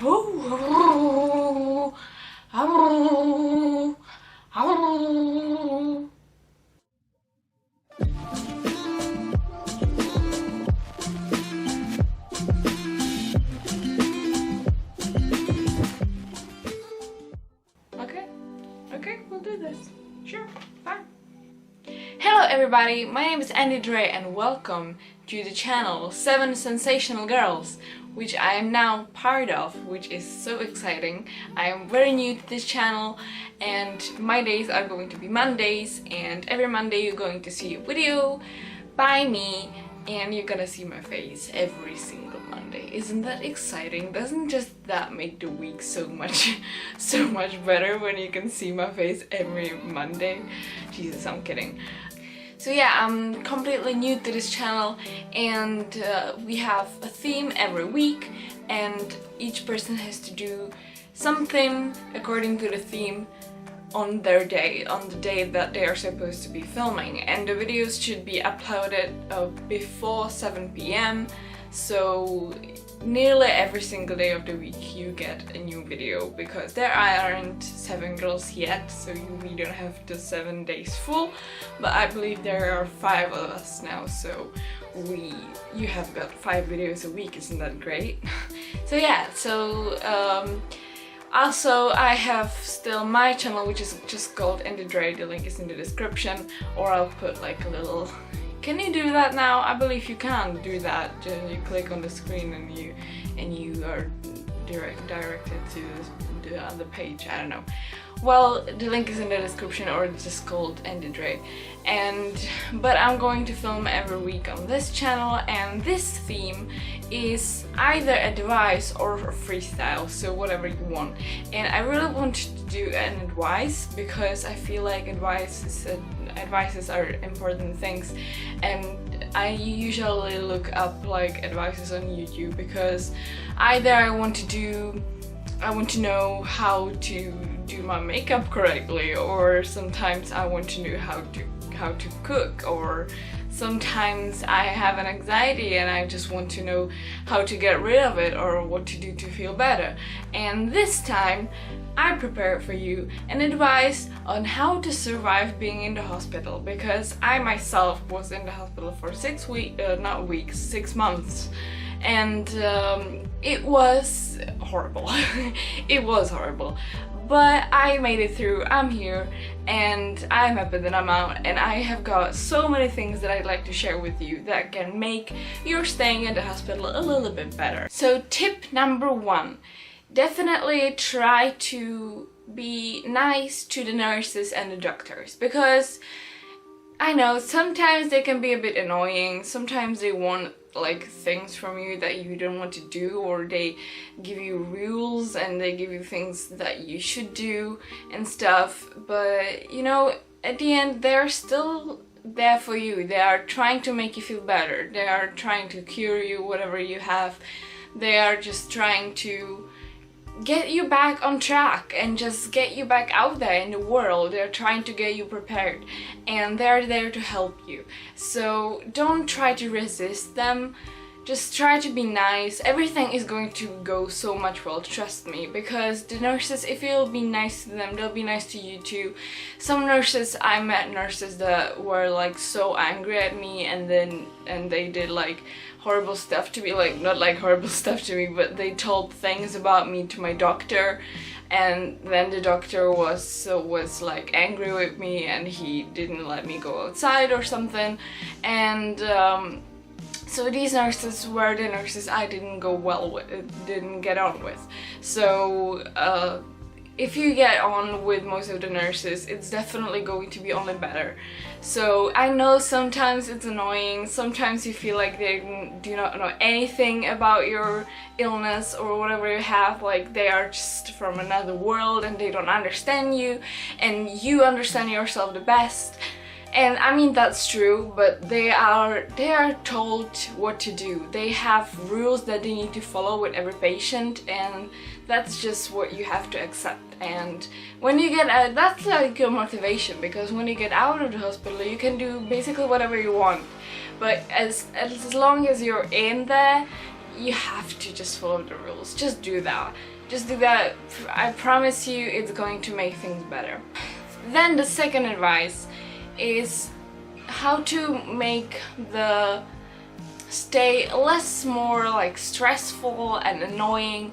Okay, we'll do this. Sure, fine. Hello everybody, my name is Andy Dre and welcome to the channel 7 Sensational Girls, which I am now part of, which is so exciting. I am very new to this channel and my days are going to be Mondays, and every Monday you're going to see a video by me and you're gonna see my face every single Monday. Isn't that exciting? Doesn't just that make the week so much better when you can see my face every Monday? Jesus, I'm kidding. So yeah, I'm completely new to this channel and we have a theme every week and each person has to do something according to the theme on their day, on the day that they are supposed to be filming, and the videos should be uploaded before 7 p.m. so nearly every single day of the week you get a new video, because there aren't 7 girls yet, so we don't have the 7 days full, but I believe there are 5 of us now, so you have got 5 videos a week. Isn't that great? So yeah, also, I have still my channel, which is just called Andy Dre. The link is in the description, or I'll put like a little... Can you do that now? I believe you can do that. You click on the screen and you are directed to the other page. I don't know. Well, the link is in the description, or it's just called Andy Dre. But I'm going to film every week on this channel, and this theme is either advice or freestyle, so whatever you want. And I really wanted to do an advice because I feel like advices are important things, and I usually look up like advices on YouTube because either I want to know how to do my makeup correctly, or sometimes I want to know how to cook, or sometimes I have an anxiety and I just want to know how to get rid of it or what to do to feel better. And this time I prepared for you an advice on how to survive being in the hospital, because I myself was in the hospital for 6 months, and it was horrible. It was horrible, but I made it through. I'm here and I'm happy that I'm out, and I have got so many things that I'd like to share with you that can make your staying in the hospital a little bit better. So tip number 1, definitely try to be nice to the nurses and the doctors, because I know sometimes they can be a bit annoying. Sometimes they want like things from you that you don't want to do, or they give you rules and they give you things that you should do and stuff, but you know, at the end they're still there for you. They are trying to make you feel better. They are trying to cure you, whatever you have. They are just trying to get you back on track and just get you back out there in the world. They're trying to get you prepared and they're there to help you. So don't try to resist them. Just try to be nice. Everything is going to go so much well, trust me, because the nurses, if you'll be nice to them, they'll be nice to you too. Some nurses, I met nurses that were like so angry at me, and they did like horrible stuff to me, like not like horrible stuff to me, but they told things about me to my doctor, and then the doctor was like angry with me and he didn't let me go outside or something, and so these nurses were the nurses I didn't get on with. So if you get on with most of the nurses, it's definitely going to be only better. So I know sometimes it's annoying, sometimes you feel like they do not know anything about your illness or whatever you have, like they are just from another world and they don't understand you, and you understand yourself the best. And I mean, that's true, but they are told what to do. They have rules that they need to follow with every patient, and that's just what you have to accept. And when you get out, that's like your motivation, because when you get out of the hospital you can do basically whatever you want. But as long as you're in there, you have to just follow the rules. Just do that. Just do that. I promise you it's going to make things better. Then the second advice is how to make the stay more like stressful and annoying.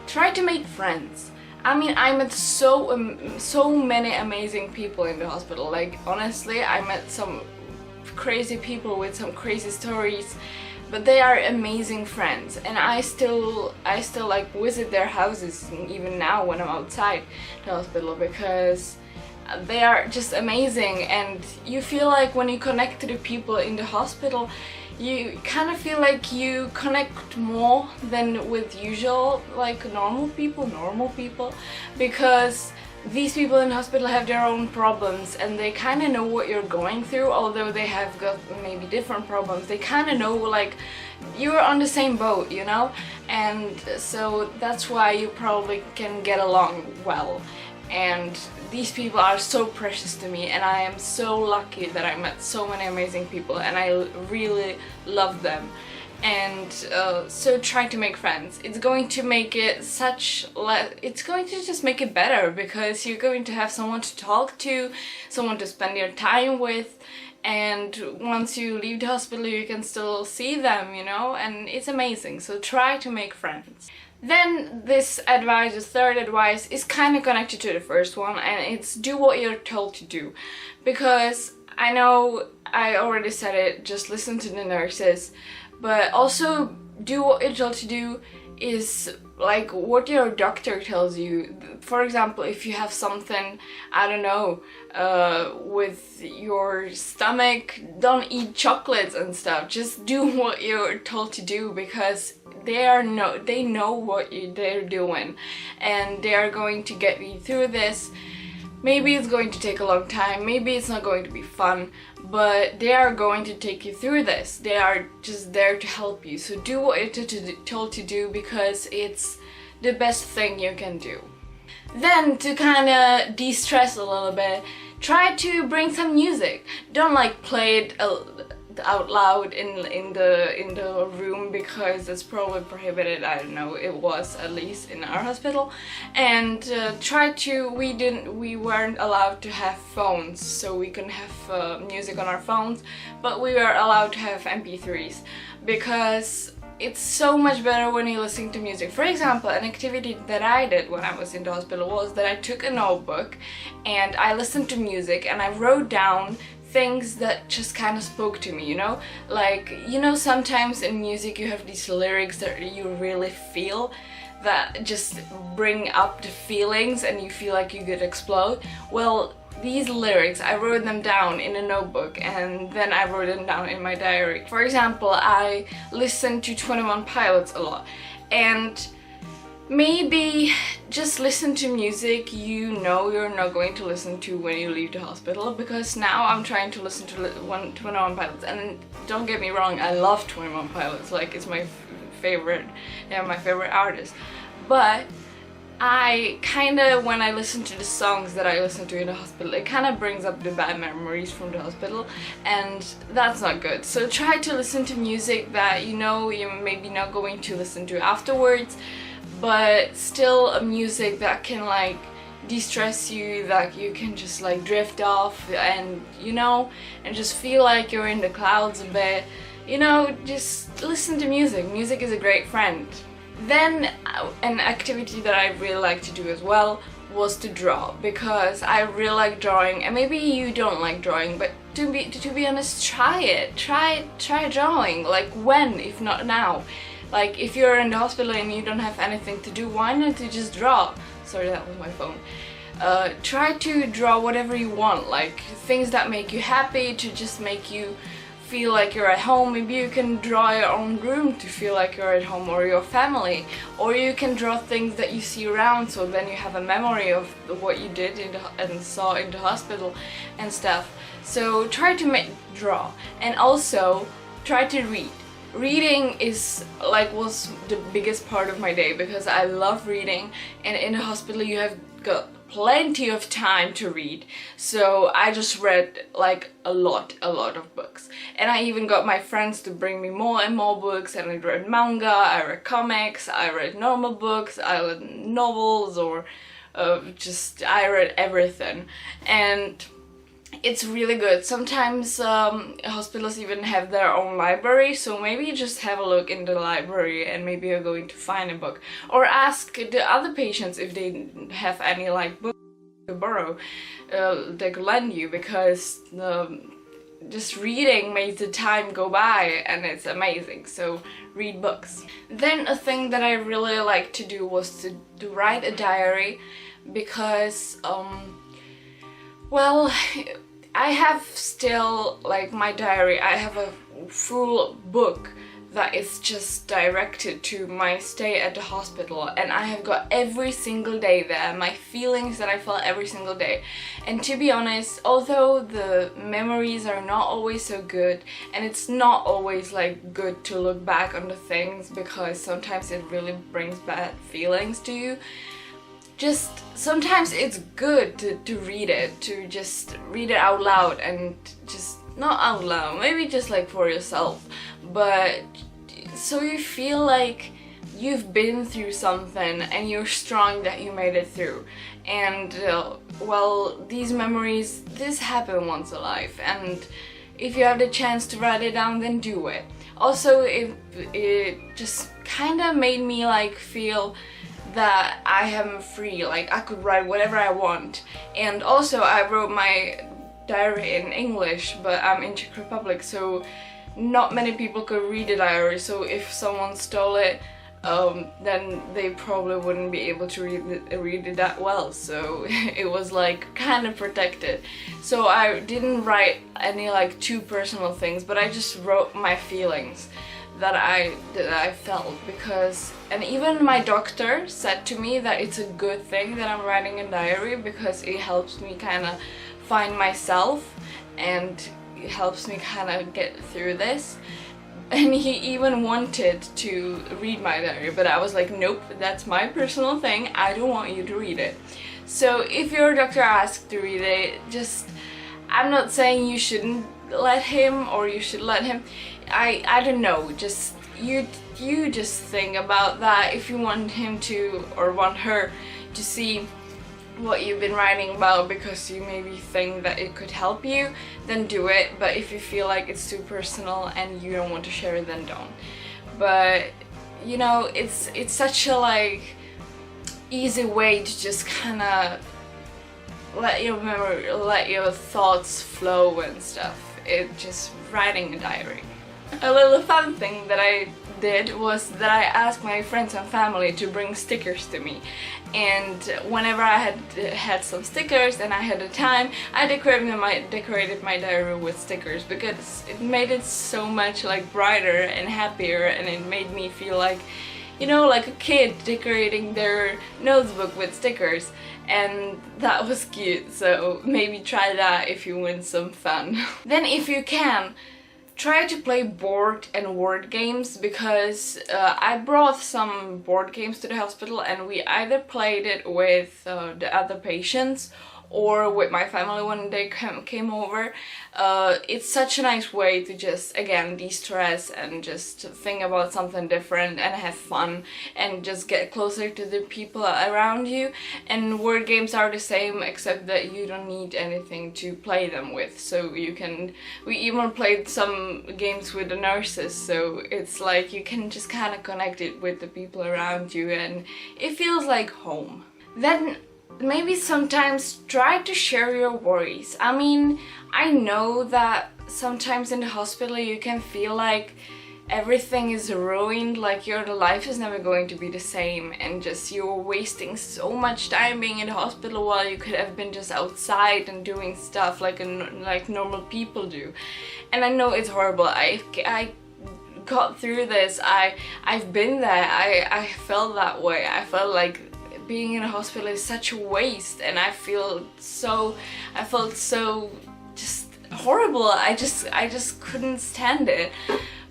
Try to make friends. I mean, I met so many amazing people in the hospital. Like, honestly, I met some crazy people with some crazy stories, but they are amazing friends, and I still like visit their houses even now when I'm outside the hospital, because they are just amazing. And you feel like when you connect to the people in the hospital, you kind of feel like you connect more than with usual, like normal people, because these people in hospital have their own problems, and they kind of know what you're going through. Although they have got maybe different problems, they kind of know, like, you're on the same boat, you know? And so that's why you probably can get along well. And these people are so precious to me, and I am so lucky that I met so many amazing people, and I really love them. And so try to make friends. It's going to make it it's going to just make it better, because you're going to have someone to talk to, someone to spend your time with, and once you leave the hospital you can still see them, you know, and it's amazing. So try to make friends. Then this advice, the third advice, is kind of connected to the first one, and it's do what you're told to do. Because I know I already said it, just listen to the nurses, but also do what you're told to do is like what your doctor tells you. For example, if you have something, I don't know, with your stomach, don't eat chocolates and stuff. Just do what you're told to do, because they know what they're doing, and they are going to get you through this. Maybe it's going to take a long time, maybe it's not going to be fun, but they are going to take you through this. They are just there to help you. So do what you're told to do, because it's the best thing you can do. Then, to kind of de-stress a little bit, try to bring some music. Don't like play it out loud in the room, because it's probably prohibited. I don't know, it was, at least in our hospital. And we weren't allowed to have phones, so we couldn't have music on our phones, but we were allowed to have MP3s, because it's so much better when you listen to music. For example, an activity that I did when I was in the hospital was that I took a notebook and I listened to music, and I wrote down things that just kind of spoke to me, you know? Like, you know, sometimes in music you have these lyrics that you really feel, that just bring up the feelings and you feel like you could explode. Well, these lyrics, I wrote them down in a notebook, and then I wrote them down in my diary. For example, I listened to 21 Pilots a lot, and maybe just listen to music you know you're not going to listen to when you leave the hospital, because now I'm trying to listen to 21 Pilots, and don't get me wrong, I love 21 Pilots, like it's my favorite, they're my favorite artist. But I kinda, when I listen to the songs that I listen to in the hospital, it kinda brings up the bad memories from the hospital, and that's not good. So try to listen to music that you know you're maybe not going to listen to afterwards, but still a music that can like de-stress you, that you can just like drift off and, you know, and just feel like you're in the clouds a bit. You know, just listen to music. Music is a great friend. Then an activity that I really like to do as well was to draw, because I really like drawing, and maybe you don't like drawing, but to be honest, try it. Try drawing. Like, when, if not now? Like, if you're in the hospital and you don't have anything to do, why not to just draw? Sorry, that was my phone. Try to draw whatever you want, like things that make you happy, to just make you feel like you're at home. Maybe you can draw your own room to feel like you're at home, or your family, or you can draw things that you see around, so then you have a memory of what you did and saw in the hospital and stuff. So try to draw, and also try to read. Reading was the biggest part of my day, because I love reading, and in the hospital you have got plenty of time to read, so I just read like a lot of books. And I even got my friends to bring me more and more books, and I read manga, I read comics, I read normal books, I read novels, or I read everything. And it's really good. Sometimes hospitals even have their own library, so maybe just have a look in the library and maybe you're going to find a book. Or ask the other patients if they have any like books to borrow, they could lend you, because just reading makes the time go by and it's amazing. So read books. Then a thing that I really like to do was to write a diary, because well, I have still like my diary. I have a full book that is just directed to my stay at the hospital, and I have got every single day there, my feelings that I felt every single day. And to be honest, although the memories are not always so good, and it's not always like good to look back on the things, because sometimes it really brings bad feelings to you, just sometimes it's good to read it, to just read it out loud, and just not out loud, maybe just like for yourself, but so you feel like you've been through something and you're strong that you made it through. And well, these memories, this happen once in life, and if you have the chance to write it down, then do it. Also, it just kind of made me like feel that I am free, like I could write whatever I want. And also I wrote my diary in English, but I'm in Czech Republic, so not many people could read the diary, so if someone stole it, then they probably wouldn't be able to read it that well, so it was like kind of protected. So I didn't write any like too personal things, but I just wrote my feelings that I felt, because, and even my doctor said to me that it's a good thing that I'm writing a diary, because it helps me kind of find myself and it helps me kind of get through this. And he even wanted to read my diary, but I was like, nope, that's my personal thing, I don't want you to read it. So if your doctor asks to read it, just, I'm not saying you shouldn't let him or you should let him, I don't know, just you just think about that. If you want him to, or want her to see what you've been writing about because you maybe think that it could help you, then do it. But if you feel like it's too personal and you don't want to share it, then don't. But you know, it's such a like easy way to just kind of let your thoughts flow and stuff. It's just writing a diary. A little fun thing that I did was that I asked my friends and family to bring stickers to me, and whenever I had some stickers and I had the time, I decorated my diary with stickers, because it made it so much like brighter and happier, and it made me feel like, you know, like a kid decorating their notebook with stickers, and that was cute. So maybe try that if you want some fun. Then if you can, try to play board and word games, because I brought some board games to the hospital and we either played it with the other patients or with my family when they came over. It's such a nice way to just, again, de-stress and just think about something different and have fun and just get closer to the people around you. And word games are the same, except that you don't need anything to play them with. So we even played some games with the nurses, so it's like you can just kind of connect it with the people around you and it feels like home. Then maybe sometimes try to share your worries. I mean, I know that sometimes in the hospital you can feel like everything is ruined, like your life is never going to be the same, and just you're wasting so much time being in the hospital while you could have been just outside and doing stuff like normal people do. And I know it's horrible. I got through this. I've been there. I felt that way. I felt like being in a hospital is such a waste, and I felt so just horrible. I just couldn't stand it.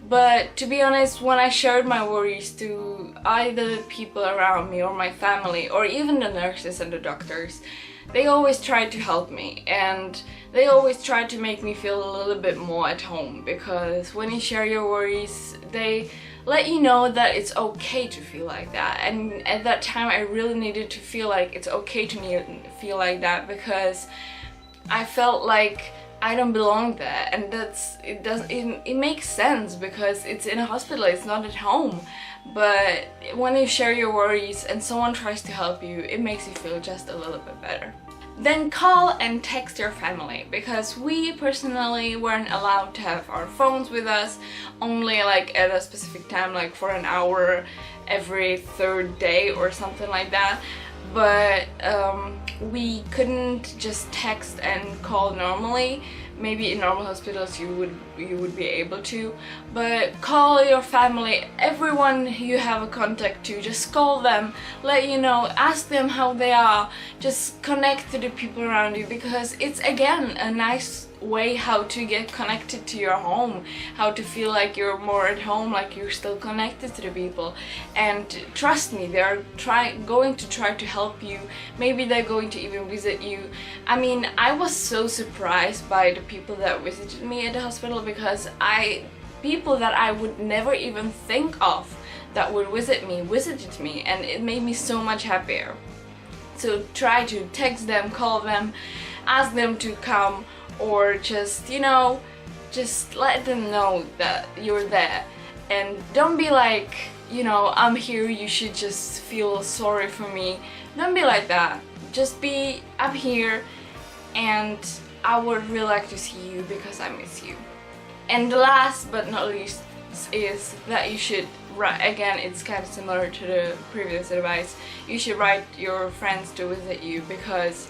But to be honest, when I shared my worries to either the people around me or my family or even the nurses and the doctors, they always try to help me, and they always try to make me feel a little bit more at home, because when you share your worries, they let you know that it's okay to feel like that. And at that time I really needed to feel like it's okay to feel like that, because I felt like I don't belong there, and it makes sense because it's in a hospital, it's not at home. But when you share your worries and someone tries to help you, it makes you feel just a little bit better. Then call and text your family, because we personally weren't allowed to have our phones with us, only like at a specific time, like for an hour every third day or something like that. But we couldn't just text and call normally. Maybe in normal hospitals you would be able to, but call your family, everyone you have a contact to, just call them, let you know, ask them how they are, just connect to the people around you, because it's again a nice way how to get connected to your home, how to feel like you're more at home, like you're still connected to the people. And trust me, they're going to try to help you. Maybe they're going to even visit you. I mean, I was so surprised by the people that visited me at the hospital, because people that I would never even think of that would visit me visited me, and it made me so much happier. So try to text them, call them, ask them to come, or just, you know, just let them know that you're there. And don't be like, you know, I'm here, you should just feel sorry for me. Don't be like that. Just be, I'm here and I would really like to see you because I miss you. And the last but not least is that you should write, again it's kind of similar to the previous advice, you should write your friends to visit you, because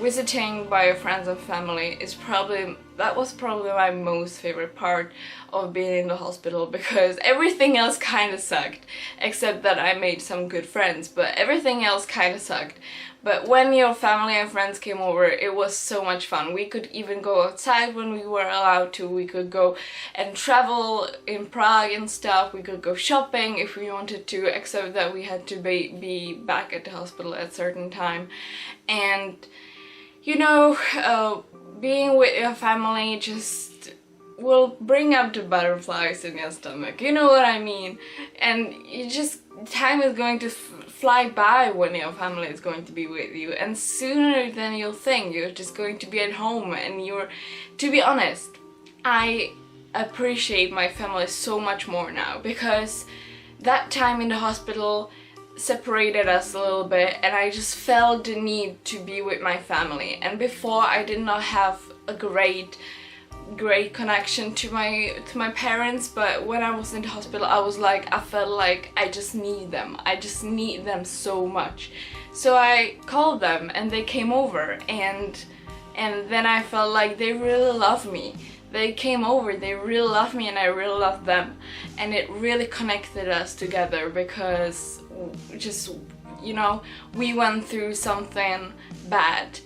visiting by your friends and family is probably my most favorite part of being in the hospital, because everything else kind of sucked, except that I made some good friends, but everything else kind of sucked. But when your family and friends came over, it was so much fun. We could even go outside when we were allowed to. We could go and travel in Prague and stuff. We could go shopping if we wanted to, except that we had to be back at the hospital at a certain time. And you know, being with your family just will bring up the butterflies in your stomach, you know what I mean? And time is going to fly by when your family is going to be with you, and sooner than you'll think you're just going to be at home. And to be honest, I appreciate my family so much more now, because that time in the hospital separated us a little bit, and I just felt the need to be with my family. And before, I did not have a great connection to my parents, but when I was in the hospital, I felt like I just need them. I just need them so much. So I called them and they came over, and then I felt like they really love me. They came over, they really loved me, and I really loved them. And it really connected us together, because just, you know, we went through something bad,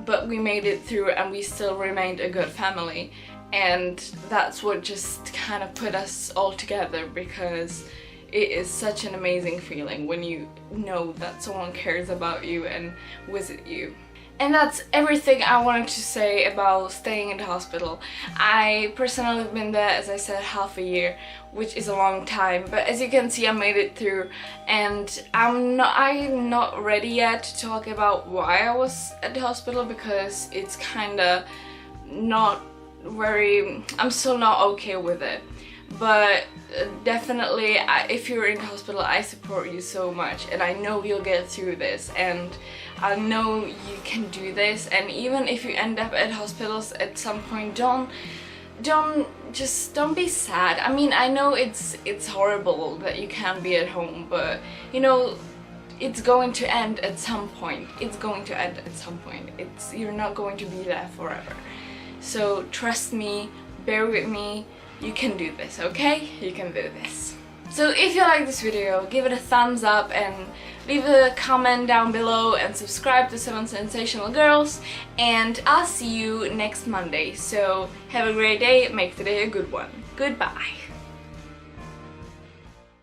but we made it through and we still remained a good family. And that's what just kind of put us all together, because it is such an amazing feeling when you know that someone cares about you and visit you. And that's everything I wanted to say about staying in the hospital. I personally have been there, as I said, half a year, which is a long time, but as you can see, I made it through, and I'm not ready yet to talk about why I was at the hospital, because it's kinda not very, I'm still not okay with it. But definitely, if you're in the hospital, I support you so much, and I know you'll get through this, and I know you can do this. And even if you end up at hospitals at some point, don't be sad. I mean, I know it's horrible that you can't be at home, but you know, it's going to end at some point. It's going to end at some point. You're not going to be there forever. So trust me, bear with me. You can do this, okay? You can do this. So if you like this video, give it a thumbs up and leave a comment down below and subscribe to 7 Sensational Girls, and I'll see you next Monday. So have a great day, make today a good one. Goodbye.